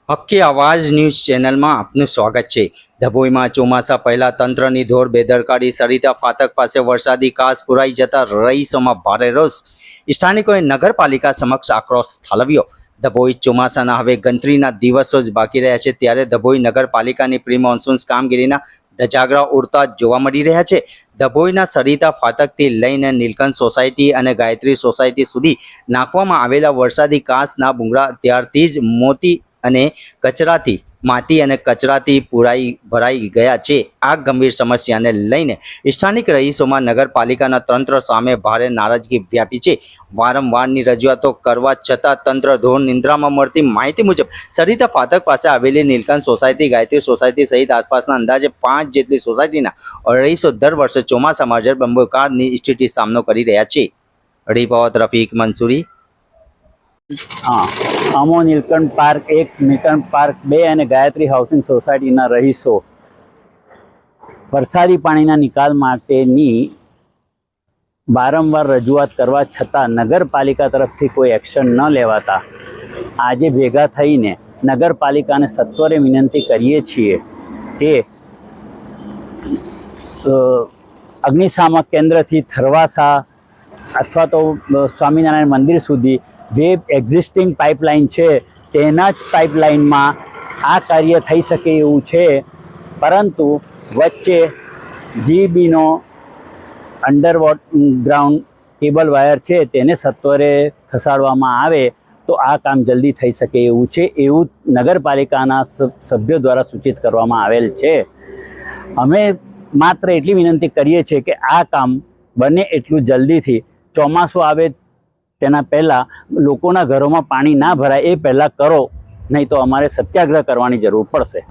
હક્કી આવાજ ન્યૂઝ ચેનલમાં આપનું સ્વાગત છે। ડભોઈમાં ચોમાસા પહેલા તંત્રની ધોર બેદરકારી સરિતા ફાટક પાસે વરસાદી કાસ પુરાઈ જતા રહીશોમાં ભારે રોષ। સ્થાનિકોએ નગરપાલિકા સમક્ષ આક્રોશ ઠાલવ્યો। ડભોઈ ચોમાસાના હવે ગણતરીના દિવસો જ બાકી રહ્યા છે, ત્યારે ડભોઈ નગરપાલિકાની પ્રી મોન્સૂન કામગીરીના ધજાગરા ઉડતા જોવા મળી રહ્યા છે। ડભોઈના સરિતા ફાટકથી લઈને નીલકંઠ સોસાયટી અને ગાયત્રી સોસાયટી સુધી નાખવામાં આવેલા વરસાદી કાસના ભૂંગળા ત્યારથી જ મોતી અને કચરાથી માટી અને કચરાથી ભરાઈ ગયા છે। આ ગંભીર સમસ્યાને લઈને સ્થાનિક રહીશોમાં નગરપાલિકાના તંત્ર સામે ભારે નારાજગી વ્યાપી છે। વારંવારની રજૂઆતો કરવા છતાં તંત્ર ધોર નિંદ્રામાં મળતી માહિતી મુજબ સરિતા ફાટક પાસે આવેલી નીલકંઠ સોસાયટી, ગાયત્રી સોસાયટી સહિત આસપાસના અંદાજે 5 જેટલી સોસાયટીના રહીશો દર વર્ષે ચોમાસામાં જળબંબાકારની સ્થિતિ સામનો કરી રહ્યા છે। રિપોર્ટ રફીક મંસૂરી। हाँ, अमो नीलकंठ पार्क 1, नीलकंठ पार्क 2 અને ગાયત્રી હાઉસિંગ સોસાયટીના રહીશો વરસાદી પાણીના નિકાલ માટેની વારંવાર રજૂઆત કરવા છતાં નગરપાલિકા તરફથી કોઈ એક્શન ન લેવાતા આજે ભેગા થઈને નગરપાલિકાને સત્વરે વિનંતી કરીએ છીએ કે અગ્નિશામક કેન્દ્રથી થરવાસા અથવા તો સ્વામિનારાયણ મંદિર સુધી જે એક્ઝિસ્ટિંગ પાઇપલાઇન છે તેના જ પાઇપલાઇનમાં આ કાર્ય થઈ શકે એવું છે, પરંતુ વચ્ચે જીબીનો અંડરગ્રાઉન્ડ કેબલ વાયર છે તેને સત્વરે ખસાડવામાં આવે તો આ કામ જલ્દી થઈ શકે એવું છે, એવું નગરપાલિકાના સભ્યો દ્વારા સૂચિત કરવામાં આવેલ છે। અમે માત્ર એટલી વિનંતી કરીએ છીએ કે આ કામ બને એટલું જલ્દીથી ચોમાસું આવે તેના પહેલાં લોકોના ઘરોમાં પાણી ના ભરાય એ પહેલાં કરો, નહીં તો અમારે સત્યાગ્રહ કરવાની જરૂર પડશે।